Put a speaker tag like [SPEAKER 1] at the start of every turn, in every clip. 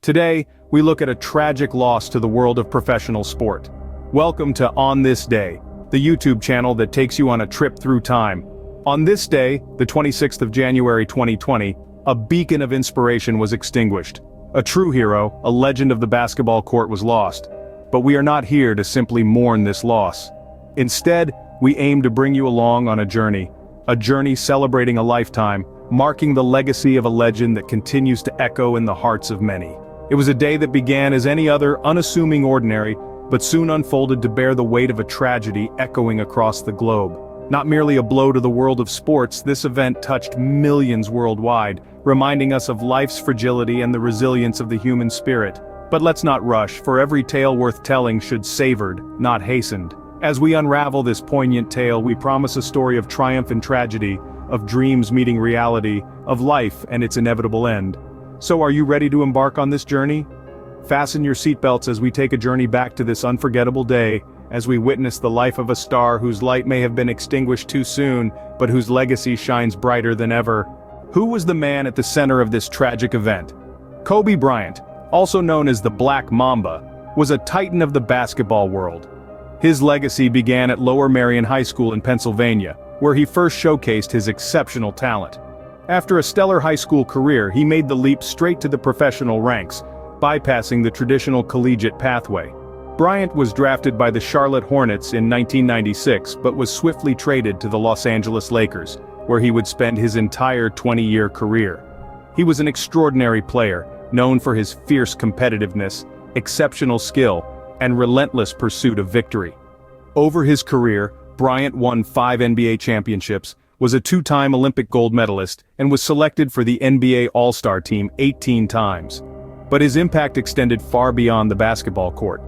[SPEAKER 1] Today, we look at a tragic loss to the world of professional sport. Welcome to On This Day, the YouTube channel that takes you on a trip through time. On this day, the 26th of January 2020, a beacon of inspiration was extinguished. A true hero, a legend of the basketball court was lost. But we are not here to simply mourn this loss. Instead, we aim to bring you along on a journey celebrating a lifetime, marking the legacy of a legend that continues to echo in the hearts of many. It was a day that began as any other unassuming ordinary, but soon unfolded to bear the weight of a tragedy echoing across the globe. Not merely a blow to the world of sports, this event touched millions worldwide, reminding us of life's fragility and the resilience of the human spirit. But let's not rush, for every tale worth telling should savored, not hastened. As we unravel this poignant tale, we promise a story of triumph and tragedy, of dreams meeting reality, of life and its inevitable end. So are you ready to embark on this journey? Fasten your seatbelts as we take a journey back to this unforgettable day, as we witness the life of a star whose light may have been extinguished too soon, but whose legacy shines brighter than ever. Who was the man at the center of this tragic event? Kobe Bryant, also known as the Black Mamba, was a titan of the basketball world. His legacy began at Lower Merion High School in Pennsylvania, where he first showcased his exceptional talent. After a stellar high school career, he made the leap straight to the professional ranks, bypassing the traditional collegiate pathway. Bryant was drafted by the Charlotte Hornets in 1996 but was swiftly traded to the Los Angeles Lakers, where he would spend his entire 20-year career. He was an extraordinary player, known for his fierce competitiveness, exceptional skill, and relentless pursuit of victory. Over his career, Bryant won 5 NBA championships, was a 2-time Olympic gold medalist, and was selected for the NBA All-Star team 18 times. But his impact extended far beyond the basketball court.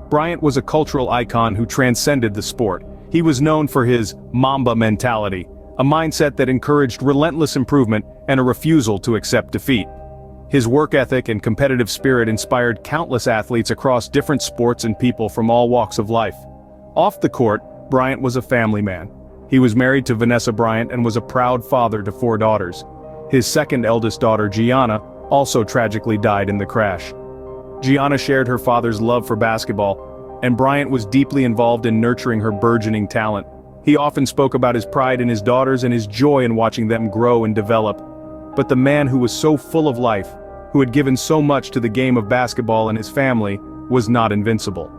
[SPEAKER 1] Bryant was a cultural icon who transcended the sport. He was known for his Mamba mentality, a mindset that encouraged relentless improvement and a refusal to accept defeat. His work ethic and competitive spirit inspired countless athletes across different sports and people from all walks of life. Off the court, Bryant was a family man. He was married to Vanessa Bryant and was a proud father to 4 daughters. His second eldest daughter, Gianna, also tragically died in the crash. Gianna shared her father's love for basketball, and Bryant was deeply involved in nurturing her burgeoning talent. He often spoke about his pride in his daughters and his joy in watching them grow and develop. But the man who was so full of life, who had given so much to the game of basketball and his family, was not invincible.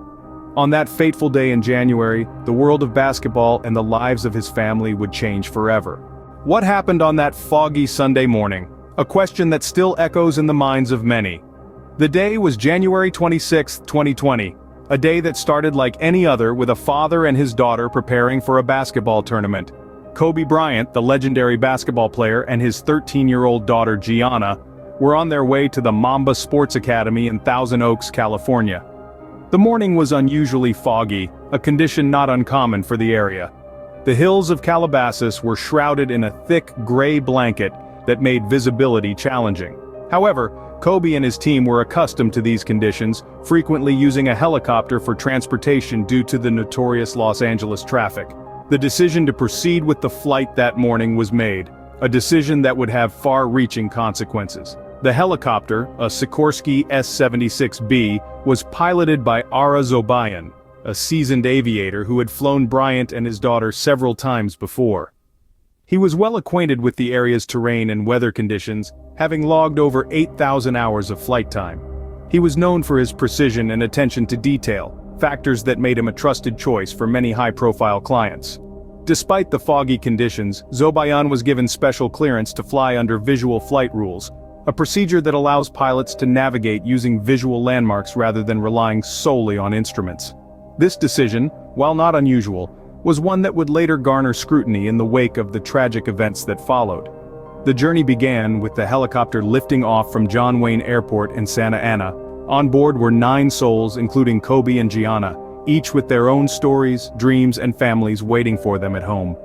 [SPEAKER 1] On that fateful day in January, the world of basketball and the lives of his family would change forever. What happened on that foggy Sunday morning? A question that still echoes in the minds of many. The day was January 26, 2020, a day that started like any other with a father and his daughter preparing for a basketball tournament. Kobe Bryant, the legendary basketball player, and his 13-year-old daughter Gianna were on their way to the Mamba Sports Academy in Thousand Oaks, California. The morning was unusually foggy, a condition not uncommon for the area. The hills of Calabasas were shrouded in a thick gray blanket that made visibility challenging. However, Kobe and his team were accustomed to these conditions, frequently using a helicopter for transportation due to the notorious Los Angeles traffic. The decision to proceed with the flight that morning was made, a decision that would have far-reaching consequences. The helicopter, a Sikorsky S-76B, was piloted by Ara Zobayan, a seasoned aviator who had flown Bryant and his daughter several times before. He was well acquainted with the area's terrain and weather conditions, having logged over 8,000 hours of flight time. He was known for his precision and attention to detail, factors that made him a trusted choice for many high-profile clients. Despite the foggy conditions, Zobayan was given special clearance to fly under visual flight rules, a procedure that allows pilots to navigate using visual landmarks rather than relying solely on instruments. This decision, while not unusual, was one that would later garner scrutiny in the wake of the tragic events that followed. The journey began with the helicopter lifting off from John Wayne Airport in Santa Ana. On board were 9 souls, including Kobe and Gianna, each with their own stories, dreams, and families waiting for them at home.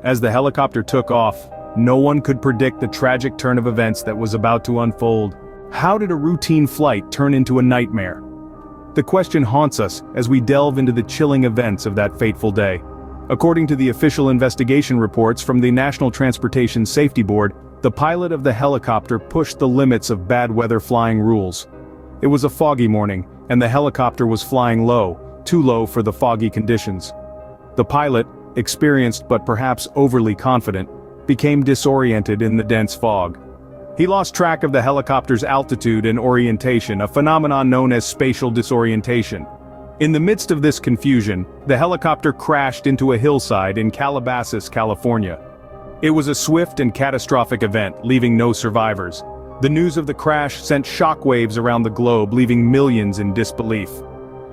[SPEAKER 1] As the helicopter took off, no one could predict the tragic turn of events that was about to unfold. How did a routine flight turn into a nightmare? The question haunts us as we delve into the chilling events of that fateful day. According to the official investigation reports from the National Transportation Safety Board, the pilot of the helicopter pushed the limits of bad weather flying rules. It was a foggy morning, and the helicopter was flying low, too low for the foggy conditions. The pilot, experienced but perhaps overly confident, became disoriented in the dense fog. He lost track of the helicopter's altitude and orientation, a phenomenon known as spatial disorientation. In the midst of this confusion, the helicopter crashed into a hillside in Calabasas, California. It was a swift and catastrophic event, leaving no survivors. The news of the crash sent shockwaves around the globe, leaving millions in disbelief.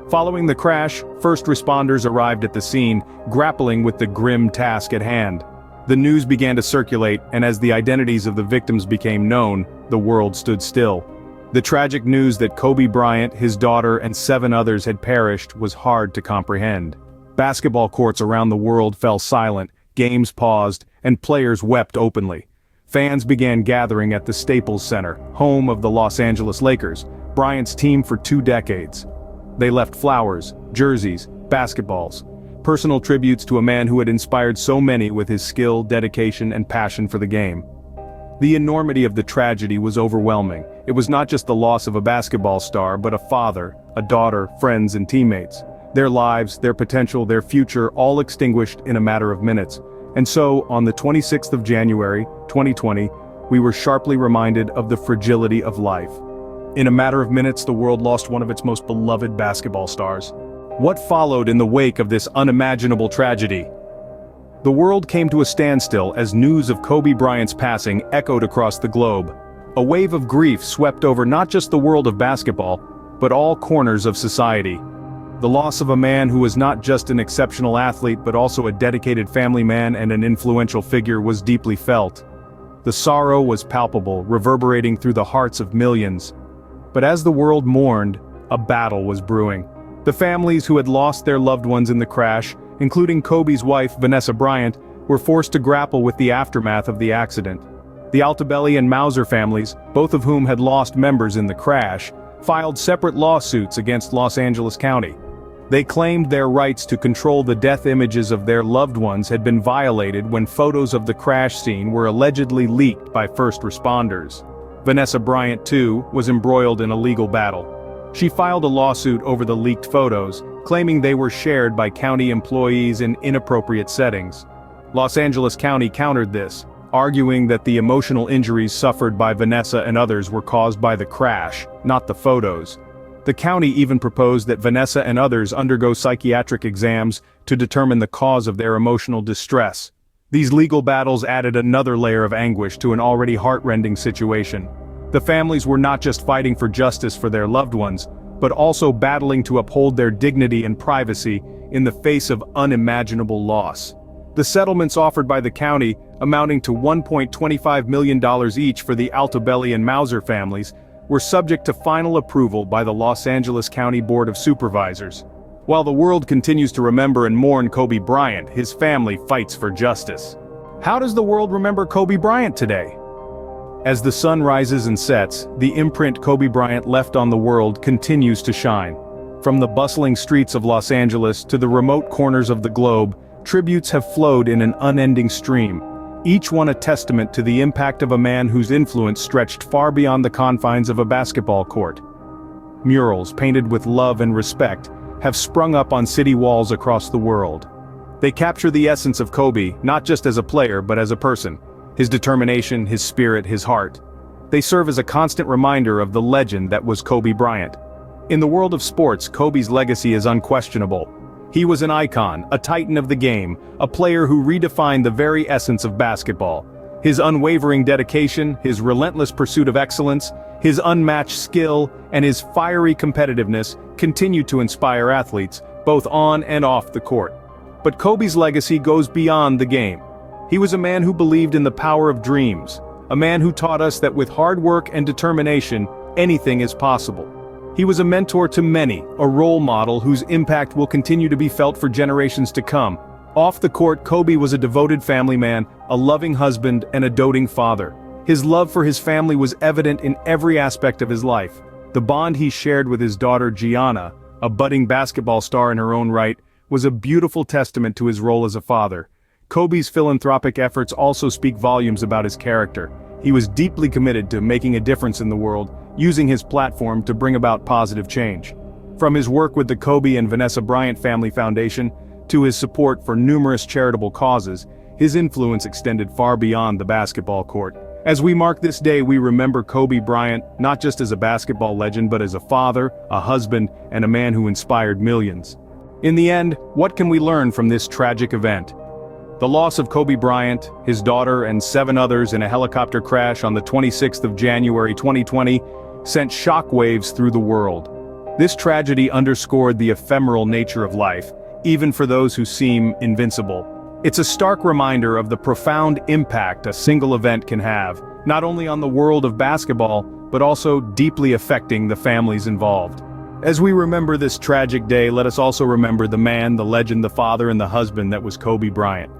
[SPEAKER 1] Following the crash, first responders arrived at the scene, grappling with the grim task at hand. The news began to circulate, and as the identities of the victims became known, the world stood still. The tragic news that Kobe Bryant, his daughter, and 7 others had perished was hard to comprehend. Basketball courts around the world fell silent, games paused, and players wept openly. Fans began gathering at the Staples Center, home of the Los Angeles Lakers, Bryant's team for 2 decades. They left flowers, jerseys, basketballs, personal tributes to a man who had inspired so many with his skill, dedication, and passion for the game. The enormity of the tragedy was overwhelming. It was not just the loss of a basketball star, but a father, a daughter, friends, and teammates. Their lives, their potential, their future, all extinguished in a matter of minutes. And so, on the 26th of January, 2020, we were sharply reminded of the fragility of life. In a matter of minutes, the world lost one of its most beloved basketball stars. What followed in the wake of this unimaginable tragedy? The world came to a standstill as news of Kobe Bryant's passing echoed across the globe. A wave of grief swept over not just the world of basketball, but all corners of society. The loss of a man who was not just an exceptional athlete but also a dedicated family man and an influential figure was deeply felt. The sorrow was palpable, reverberating through the hearts of millions. But as the world mourned, a battle was brewing. The families who had lost their loved ones in the crash, including Kobe's wife Vanessa Bryant, were forced to grapple with the aftermath of the accident. The Altobelli and Mauser families, both of whom had lost members in the crash, filed separate lawsuits against Los Angeles County. They claimed their rights to control the death images of their loved ones had been violated when photos of the crash scene were allegedly leaked by first responders. Vanessa Bryant, too, was embroiled in a legal battle. She filed a lawsuit over the leaked photos, claiming they were shared by county employees in inappropriate settings. Los Angeles County countered this, arguing that the emotional injuries suffered by Vanessa and others were caused by the crash, not the photos. The county even proposed that Vanessa and others undergo psychiatric exams to determine the cause of their emotional distress. These legal battles added another layer of anguish to an already heart-rending situation. The families were not just fighting for justice for their loved ones, but also battling to uphold their dignity and privacy in the face of unimaginable loss. The settlements offered by the county, amounting to $1.25 million each for the Altobelli and Mauser families, were subject to final approval by the Los Angeles County Board of Supervisors. While the world continues to remember and mourn Kobe Bryant, his family fights for justice. How does the world remember Kobe Bryant today? As the sun rises and sets, the imprint Kobe Bryant left on the world continues to shine. From the bustling streets of Los Angeles to the remote corners of the globe, tributes have flowed in an unending stream, each one a testament to the impact of a man whose influence stretched far beyond the confines of a basketball court. Murals painted with love and respect have sprung up on city walls across the world. They capture the essence of Kobe, not just as a player but as a person. His determination, his spirit, his heart. They serve as a constant reminder of the legend that was Kobe Bryant. In the world of sports, Kobe's legacy is unquestionable. He was an icon, a titan of the game, a player who redefined the very essence of basketball. His unwavering dedication, his relentless pursuit of excellence, his unmatched skill, and his fiery competitiveness continue to inspire athletes, both on and off the court. But Kobe's legacy goes beyond the game. He was a man who believed in the power of dreams, a man who taught us that with hard work and determination, anything is possible. He was a mentor to many, a role model whose impact will continue to be felt for generations to come. Off the court, Kobe was a devoted family man, a loving husband, and a doting father. His love for his family was evident in every aspect of his life. The bond he shared with his daughter Gianna, a budding basketball star in her own right, was a beautiful testament to his role as a father. Kobe's philanthropic efforts also speak volumes about his character. he was deeply committed to making a difference in the world, using his platform to bring about positive change. From his work with the Kobe and Vanessa Bryant Family Foundation, to his support for numerous charitable causes, his influence extended far beyond the basketball court. As we mark this day, we remember Kobe Bryant, not just as a basketball legend but as a father, a husband, and a man who inspired millions. In the end, what can we learn from this tragic event? The loss of Kobe Bryant, his daughter, and 7 others in a helicopter crash on the 26th of January 2020 sent shockwaves through the world. This tragedy underscored the ephemeral nature of life, even for those who seem invincible. It's a stark reminder of the profound impact a single event can have, not only on the world of basketball, but also deeply affecting the families involved. As we remember this tragic day, let us also remember the man, the legend, the father, and the husband that was Kobe Bryant.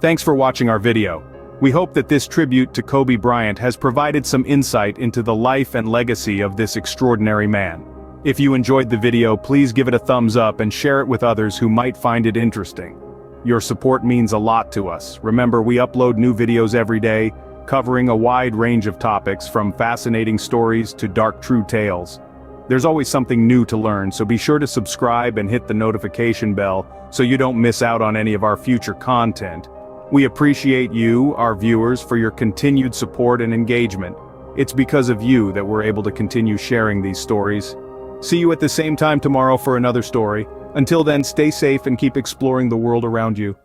[SPEAKER 1] Thanks for watching our video. We hope that this tribute to Kobe Bryant has provided some insight into the life and legacy of this extraordinary man. If you enjoyed the video, please give it a thumbs up and share it with others who might find it interesting. Your support means a lot to us. Remember, we upload new videos every day, covering a wide range of topics from fascinating stories to dark true tales. There's always something new to learn, so be sure to subscribe and hit the notification bell so you don't miss out on any of our future content. We appreciate you, our viewers, for your continued support and engagement. It's because of you that we're able to continue sharing these stories. See you at the same time tomorrow for another story. Until then, stay safe and keep exploring the world around you.